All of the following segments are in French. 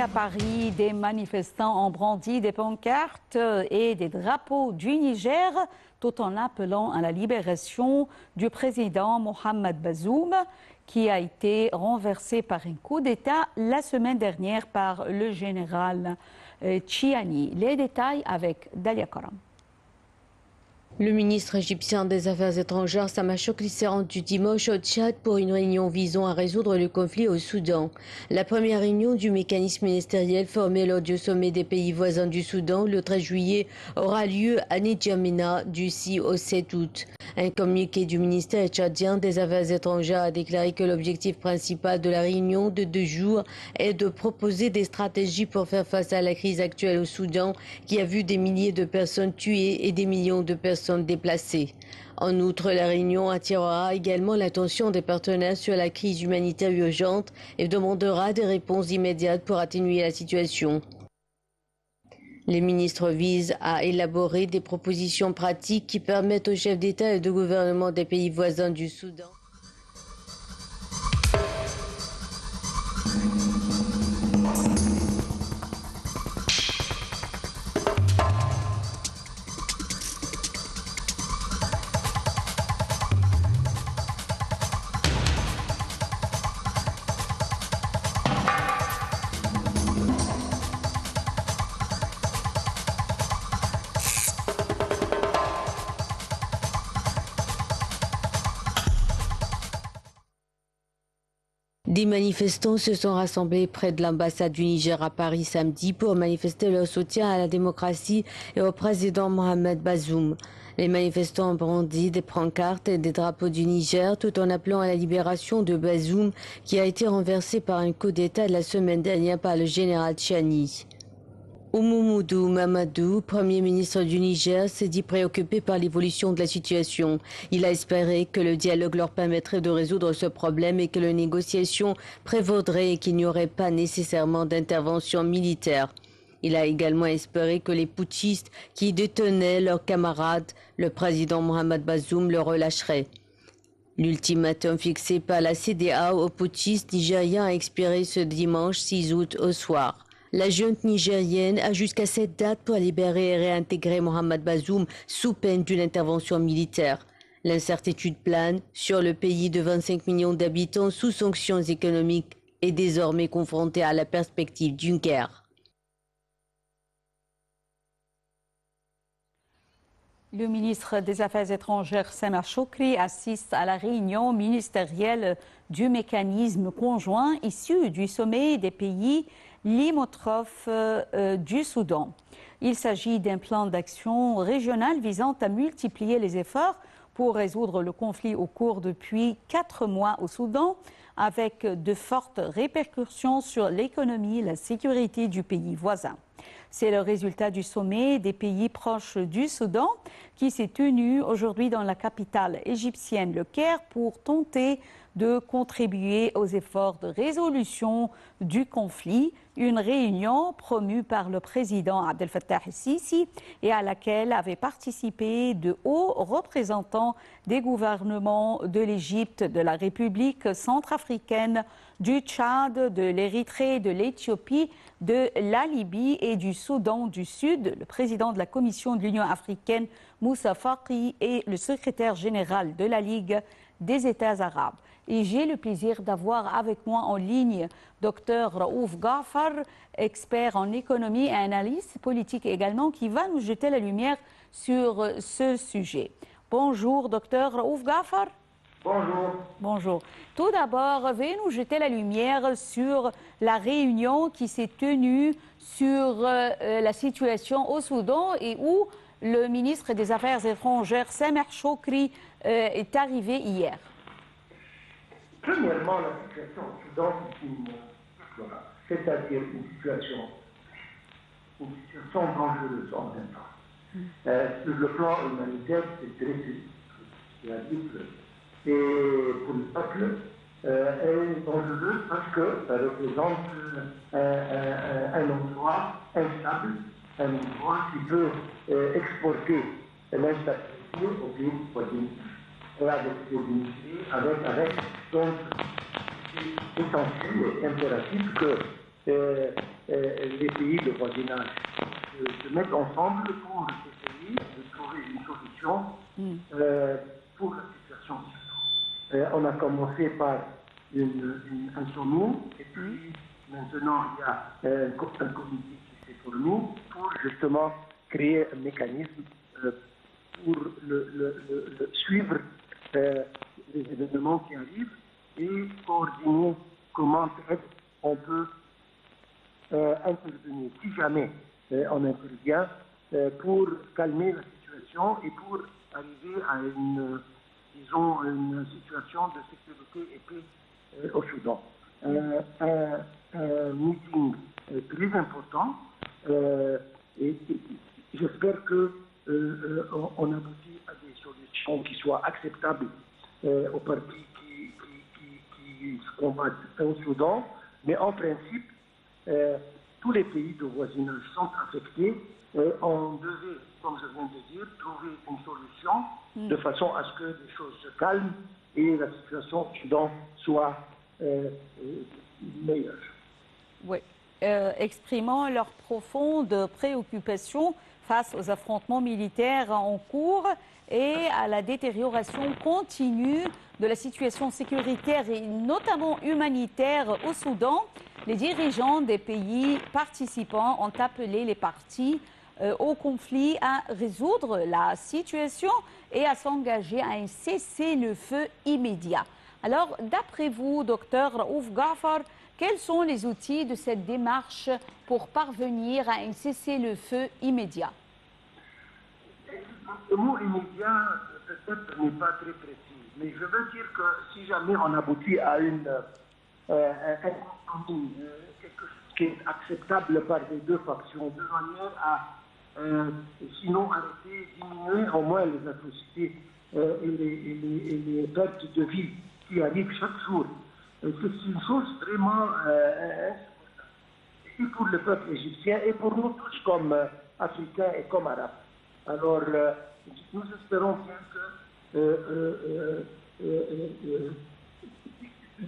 à Paris, des manifestants ont brandi des pancartes et des drapeaux du Niger, tout en appelant à la libération du président Mohamed Bazoum, qui a été renversé par un coup d'État la semaine dernière par le général Tchiani. Les détails avec Dalia Karam. Le ministre égyptien des Affaires étrangères Sameh Shoukry s'est rendu dimanche au Tchad pour une réunion visant à résoudre le conflit au Soudan. La première réunion du mécanisme ministériel formé lors du sommet des pays voisins du Soudan le 13 juillet aura lieu à N'Djamena du 6 au 7 août. Un communiqué du ministère tchadien des Affaires étrangères a déclaré que l'objectif principal de la réunion de 2 jours est de proposer des stratégies pour faire face à la crise actuelle au Soudan qui a vu des milliers de personnes tuées et des millions de personnes déplacées. En outre, la réunion attirera également l'attention des partenaires sur la crise humanitaire urgente et demandera des réponses immédiates pour atténuer la situation. Les ministres visent à élaborer des propositions pratiques qui permettent aux chefs d'État et de gouvernement des pays voisins du Soudan Des manifestants se sont rassemblés près de l'ambassade du Niger à Paris samedi pour manifester leur soutien à la démocratie et au président Mohamed Bazoum. Les manifestants ont brandi des pancartes et des drapeaux du Niger tout en appelant à la libération de Bazoum qui a été renversé par un coup d'État la semaine dernière par le général Tchiani. Oumoudou Mamadou, Premier ministre du Niger, s'est dit préoccupé par l'évolution de la situation. Il a espéré que le dialogue leur permettrait de résoudre ce problème et que les négociations prévaudraient et qu'il n'y aurait pas nécessairement d'intervention militaire. Il a également espéré que les putschistes qui détenaient leurs camarades, le président Mohamed Bazoum, le relâcheraient. L'ultimatum fixé par la CEDEAO aux putschistes nigériens a expiré ce dimanche 6 août au soir. La junte nigérienne a jusqu'à cette date pour libérer et réintégrer Mohamed Bazoum sous peine d'une intervention militaire. L'incertitude plane sur le pays de 25 millions d'habitants sous sanctions économiques et désormais confronté à la perspective d'une guerre. Le ministre des Affaires étrangères Sameh Shoukry assiste à la réunion ministérielle du mécanisme conjoint issu du sommet des pays limitrophes du Soudan. Il s'agit d'un plan d'action régional visant à multiplier les efforts pour résoudre le conflit au cours depuis 4 mois au Soudan, avec de fortes répercussions sur l'économie et la sécurité du pays voisin. C'est le résultat du sommet des pays proches du Soudan qui s'est tenu aujourd'hui dans la capitale égyptienne, le Caire, pour tenter de contribuer aux efforts de résolution du conflit. Une réunion promue par le président Abdel Fattah el-Sisi et à laquelle avaient participé de hauts représentants des gouvernements de l'Égypte, de la République centrafricaine, du Tchad, de l'Érythrée, de l'Éthiopie, de la Libye et du Soudan du Sud. Le président de la Commission de l'Union africaine, Moussa Faki, et le secrétaire général de la Ligue des États arabes. Et j'ai le plaisir d'avoir avec moi en ligne Dr Raouf Ghafar, expert en économie et analyste politique également, qui va nous jeter la lumière sur ce sujet. Bonjour Dr Raouf Ghafar. Bonjour. Bonjour. Tout d'abord, veuillez nous jeter la lumière sur la réunion qui s'est tenue sur la situation au Soudan et où le ministre des Affaires étrangères Sameh Shoukry est arrivé hier. Premièrement, la situation au Soudan, c'est-à-dire une situation dangereuse en même temps. Sur le plan humanitaire, c'est très difficile. Et pour le peuple, elle est dangereuse parce qu'elle représente un endroit instable, un endroit qui peut exporter l'instabilité au pays voisin. Donc, c'est essentiel et impératif que les pays de voisinage se mettent ensemble pour essayer de trouver une solution pour la situation. On a commencé par un sommet, et puis maintenant il y a un comité qui s'est formé pour justement créer un mécanisme pour suivre les événements qui arrivent et coordonner comment on peut intervenir, si jamais on intervient, pour calmer la situation et pour arriver à une situation de sécurité et paix au Soudan. Un meeting très important et j'espère qu'on aboutit à des solutions qui soient acceptables aux partis qui se combattent au Soudan, mais en principe, tous les pays de voisinage sont affectés. On devait, comme je viens de dire, trouver une solution de façon à ce que les choses se calment et la situation au Soudan soit meilleure. Oui, exprimant leur profonde préoccupation face aux affrontements militaires en cours et à la détérioration continue de la situation sécuritaire et notamment humanitaire au Soudan, les dirigeants des pays participants ont appelé les parties au conflit à résoudre la situation et à s'engager à un cessez-le-feu immédiat. Alors, d'après vous, docteur Raouf Ghafar, quels sont les outils de cette démarche pour parvenir à un cessez-le-feu immédiat? Le mot immédiat, peut-être, n'est pas très précis, mais je veux dire que si jamais on aboutit à un compromis, quelque chose qui est acceptable par les deux factions, de manière à, sinon arrêter, diminuer au moins les atrocités et les pertes de vie qui arrivent chaque jour. C'est une chose vraiment et pour le peuple égyptien et pour nous tous comme Africains et comme Arabes. Alors, nous espérons bien que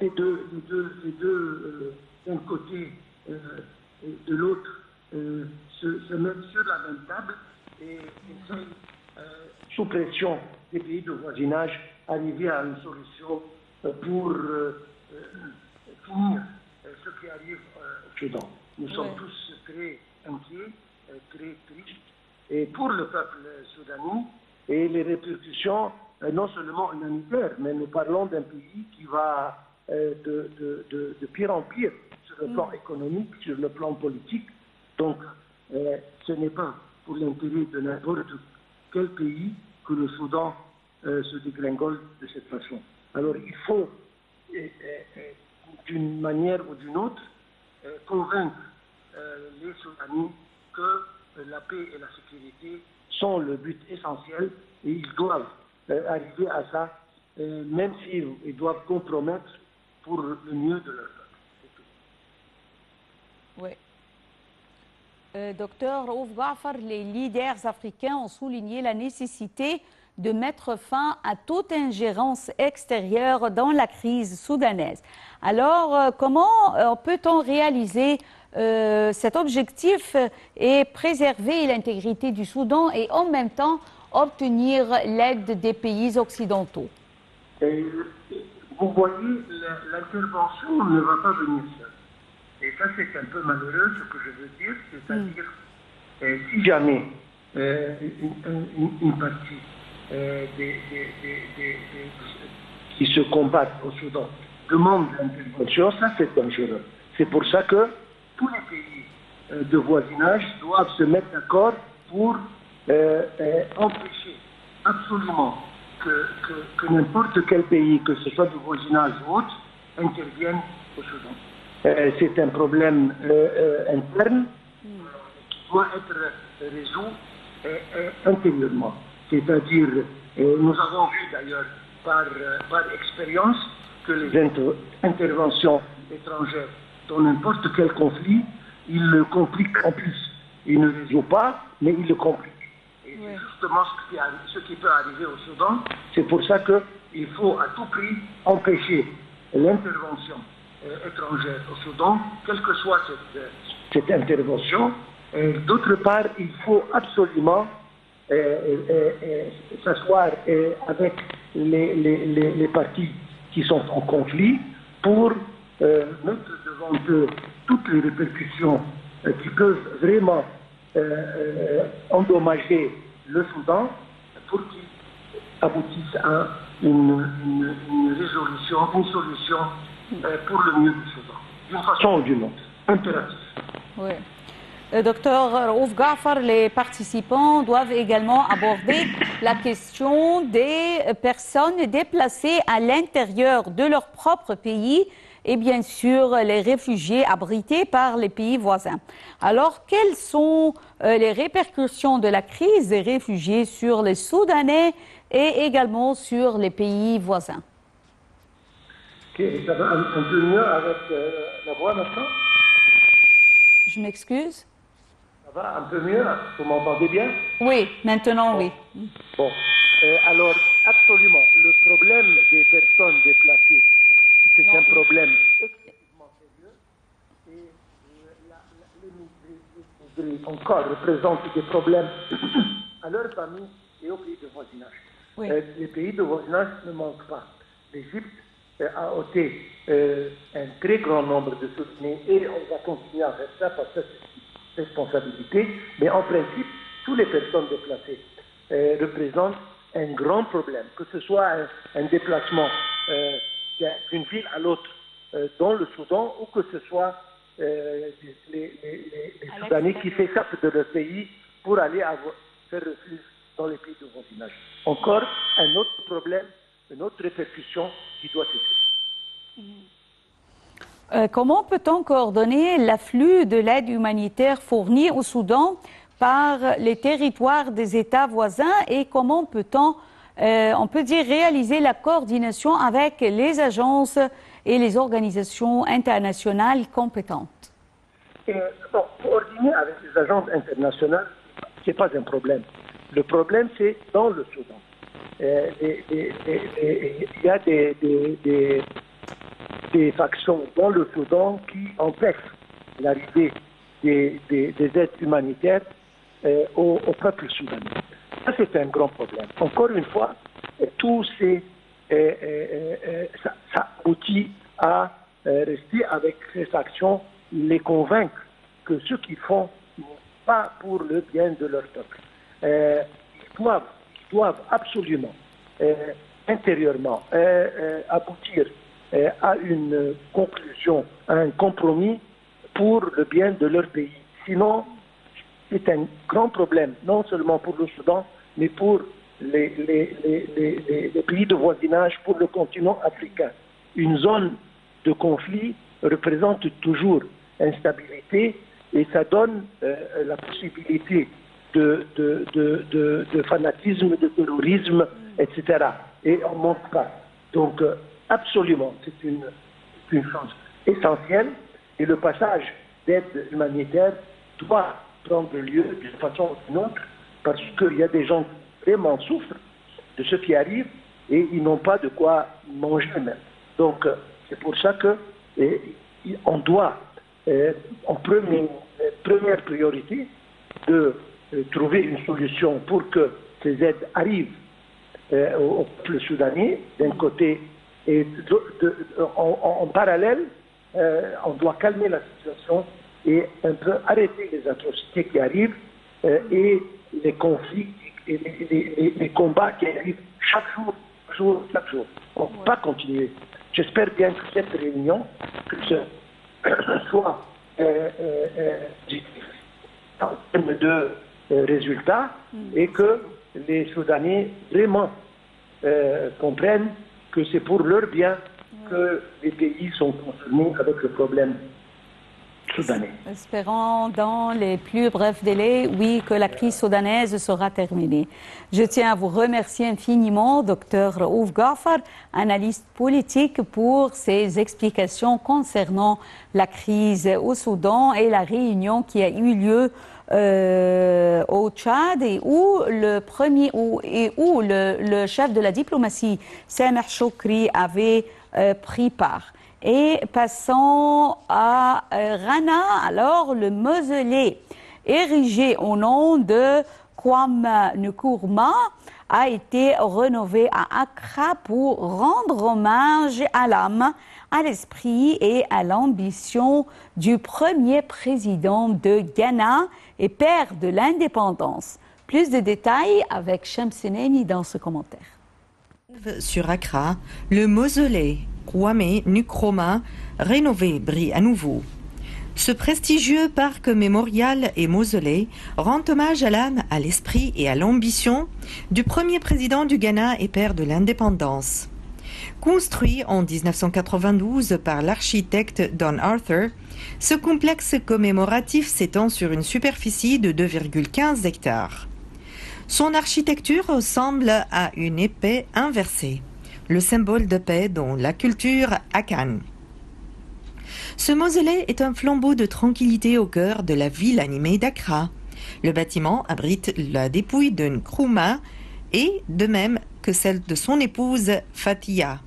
les deux d'un côté de l'autre, se mettent sur la même table et essayent, sous pression des pays de voisinage, arriver à une solution pour finir ce qui arrive au Soudan. Nous sommes tous très inquiets, très tristes, et pour le peuple soudanais, et les répercussions, non seulement humanitaires, mais nous parlons d'un pays qui va de pire en pire sur le plan économique, sur le plan politique. Donc, ce n'est pas pour l'intérêt de n'importe quel pays que le Soudan se dégringole de cette façon. Alors, il faut, d'une manière ou d'une autre, convaincre les Soudanais que la paix et la sécurité sont le but essentiel et ils doivent arriver à ça, même s'ils doivent compromettre pour le mieux de leur peuple. Oui. Docteur Raouf Ghafar, les leaders africains ont souligné la nécessité de mettre fin à toute ingérence extérieure dans la crise soudanaise. Alors, comment peut-on réaliser cet objectif et préserver l'intégrité du Soudan et en même temps obtenir l'aide des pays occidentaux? Vous voyez, l'intervention ne va pas venir seule. Et ça, c'est un peu malheureux, ce que je veux dire, c'est-à-dire, si jamais une partie qui se combattent au Soudan demande l'intervention, ça c'est dangereux. C'est pour ça que tous les pays de voisinage doivent se mettre d'accord pour empêcher absolument que n'importe quel pays, que ce soit de voisinage ou autre, intervienne au Soudan. C'est un problème interne qui doit être résolu intérieurement. C'est-à-dire, nous avons vu d'ailleurs par expérience que les interventions étrangères dans n'importe quel conflit, ils le compliquent en plus. Ils ne résolvent pas, mais ils le compliquent. Et c'est justement ce qui peut arriver au Soudan. C'est pour ça qu'il faut à tout prix empêcher l'intervention étrangère au Soudan, quelle que soit cette intervention. D'autre part, il faut absolument s'asseoir avec les partis qui sont en conflit pour mettre devant eux toutes les répercussions qui peuvent vraiment endommager le Soudan pour qu'ils aboutissent à une résolution, une solution pour le mieux du Soudan, d'une façon ou d'une autre, impératif. Oui. Docteur Raouf Ghafar, les participants doivent également aborder la question des personnes déplacées à l'intérieur de leur propre pays et bien sûr les réfugiés abrités par les pays voisins. Alors, quelles sont les répercussions de la crise des réfugiés sur les Soudanais et également sur les pays voisins? Okay, ça va un peu mieux avec la voix maintenant? Je m'excuse? Ça va un peu mieux? Vous m'entendez bien? Oui, maintenant oui. Bon, alors absolument, le problème des personnes déplacées, c'est un problème extrêmement sérieux et les migrés encore représentent des problèmes à leur famille et aux pays de voisinage. Oui. Les pays de voisinage ne manquent pas. L'Égypte a ôté un très grand nombre de Soudanais et on va continuer à faire ça parce que c'est une responsabilité. Mais en principe, toutes les personnes déplacées représentent un grand problème, que ce soit un déplacement d'une ville à l'autre dans le Soudan ou que ce soit les Soudanais qui s'échappent de leur pays pour aller faire refuge dans les pays de voisinage. Encore un autre problème, une autre répercussion qui doit être. Comment peut-on coordonner l'afflux de l'aide humanitaire fournie au Soudan par les territoires des États voisins et comment peut-on, on peut dire, réaliser la coordination avec les agences et les organisations internationales compétentes? Bon, coordonner avec les agences internationales, ce n'est pas un problème. Le problème, c'est dans le Soudan. Il y a des factions dans le Soudan qui empêchent l'arrivée des aides humanitaires au peuple soudanais. Ça, c'est un grand problème. Encore une fois, tout ça aboutit à rester avec ces factions, les convaincre que ce qu'ils font n'est pas pour le bien de leur peuple. Ils doivent absolument, intérieurement, aboutir à une conclusion, à un compromis pour le bien de leur pays. Sinon, c'est un grand problème, non seulement pour le Soudan, mais pour les pays de voisinage, pour le continent africain. Une zone de conflit représente toujours instabilité et ça donne la possibilité de fanatisme, de terrorisme, etc. Et on ne manque pas. Donc, absolument, c'est une chose essentielle et le passage d'aide humanitaire doit prendre lieu d'une façon ou d'une autre parce qu'il y a des gens qui vraiment souffrent de ce qui arrive et ils n'ont pas de quoi manger même. Donc, c'est pour ça qu'on doit, en première priorité, de trouver une solution pour que ces aides arrivent au peuple soudanais, d'un côté, et en parallèle, on doit calmer la situation et un peu arrêter les atrocités qui arrivent et les conflits et les combats qui arrivent chaque jour. On ne peut pas continuer. J'espère bien que cette réunion soit en termes de résultats et que les Soudanais vraiment comprennent que c'est pour leur bien que les pays sont concernés avec le problème soudanais. Espérons dans les plus brefs délais, oui, que la crise soudanaise sera terminée. Je tiens à vous remercier infiniment, Dr Raouf Ghafar, analyste politique, pour ces explications concernant la crise au Soudan et la réunion qui a eu lieu au Tchad et où le chef de la diplomatie, Sameh Choukri, avait pris part. Et passons à Rana. Alors, le mausolée érigé au nom de Kwame Nkrumah a été rénové à Accra pour rendre hommage à l'âme, à l'esprit et à l'ambition du premier président de Ghana et père de l'indépendance. Plus de détails avec Shamseneni dans ce commentaire. Sur Accra, le mausolée Kwame Nkrumah rénové brille à nouveau. Ce prestigieux parc mémorial et mausolée rend hommage à l'âme, à l'esprit et à l'ambition du premier président du Ghana et père de l'indépendance. Construit en 1992 par l'architecte Don Arthur, ce complexe commémoratif s'étend sur une superficie de 2,15 hectares. Son architecture ressemble à une épée inversée, le symbole de paix dans la culture Akan. Ce mausolée est un flambeau de tranquillité au cœur de la ville animée d'Accra. Le bâtiment abrite la dépouille de Nkrumah et de même que celle de son épouse Fatia.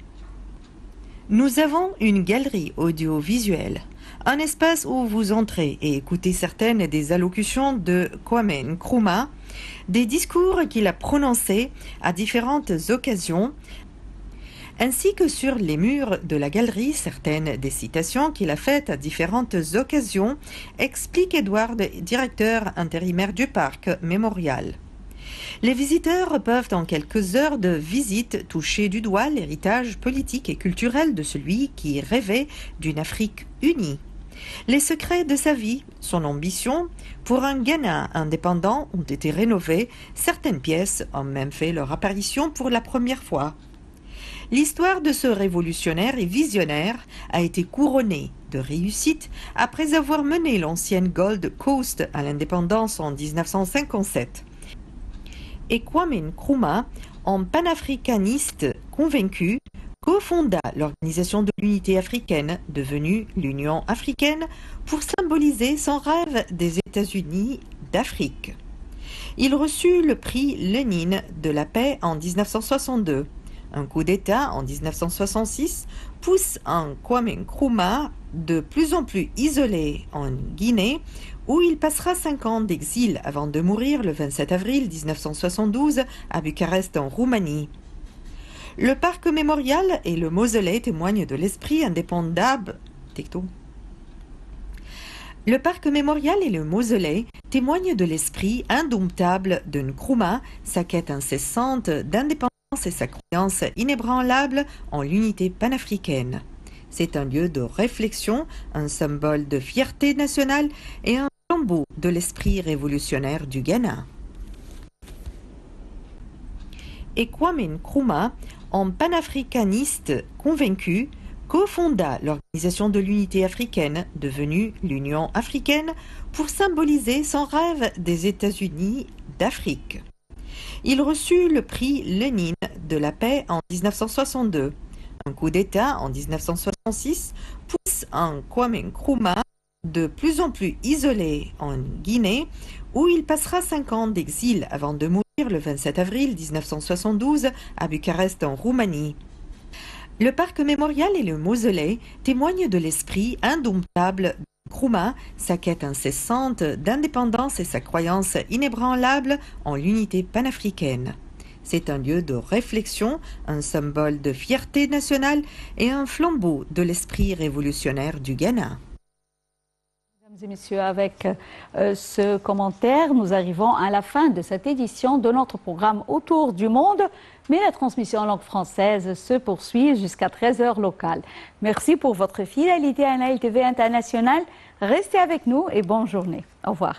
Nous avons une galerie audiovisuelle, un espace où vous entrez et écoutez certaines des allocutions de Kwame Nkrumah, des discours qu'il a prononcés à différentes occasions, ainsi que sur les murs de la galerie, certaines des citations qu'il a faites à différentes occasions, explique Edward, directeur intérimaire du parc mémorial. Les visiteurs peuvent en quelques heures de visite toucher du doigt l'héritage politique et culturel de celui qui rêvait d'une Afrique unie. Les secrets de sa vie, son ambition pour un Ghana indépendant ont été rénovés, certaines pièces ont même fait leur apparition pour la première fois. L'histoire de ce révolutionnaire et visionnaire a été couronnée de réussite après avoir mené l'ancienne Gold Coast à l'indépendance en 1957. Et Kwame Nkrumah, en panafricaniste convaincu, cofonda l'Organisation de l'Unité africaine, devenue l'Union africaine, pour symboliser son rêve des États-Unis d'Afrique. Il reçut le prix Lénine de la paix en 1962. Un coup d'État en 1966 pousse un Kwame Nkrumah de plus en plus isolé en Guinée, où il passera 5 ans d'exil avant de mourir le 27 avril 1972 à Bucarest en Roumanie. Le parc mémorial et le mausolée témoignent de l'esprit indépendable. Le parc mémorial et le mausolée témoignent de l'esprit indomptable de Nkrumah, sa quête incessante d'indépendance et sa croyance inébranlable en l'unité panafricaine. C'est un lieu de réflexion, un symbole de fierté nationale et un flambeau de l'esprit révolutionnaire du Ghana. Et Kwame Nkrumah, en panafricaniste convaincu, cofonda l'Organisation de l'Unité africaine, devenue l'Union africaine, pour symboliser son rêve des États-Unis d'Afrique. Il reçut le prix Lénine de la paix en 1962. Un coup d'État en 1966 pousse un Kwame Nkrumah de plus en plus isolé en Guinée, où il passera 5 ans d'exil avant de mourir le 27 avril 1972 à Bucarest en Roumanie. Le parc mémorial et le mausolée témoignent de l'esprit indomptable de Nkrumah, sa quête incessante d'indépendance et sa croyance inébranlable en l'unité panafricaine. C'est un lieu de réflexion, un symbole de fierté nationale et un flambeau de l'esprit révolutionnaire du Ghana. Mesdames et messieurs, avec ce commentaire, nous arrivons à la fin de cette édition de notre programme Autour du monde. Mais la transmission en langue française se poursuit jusqu'à 13h locale. Merci pour votre fidélité à Nile TV International. Restez avec nous et bonne journée. Au revoir.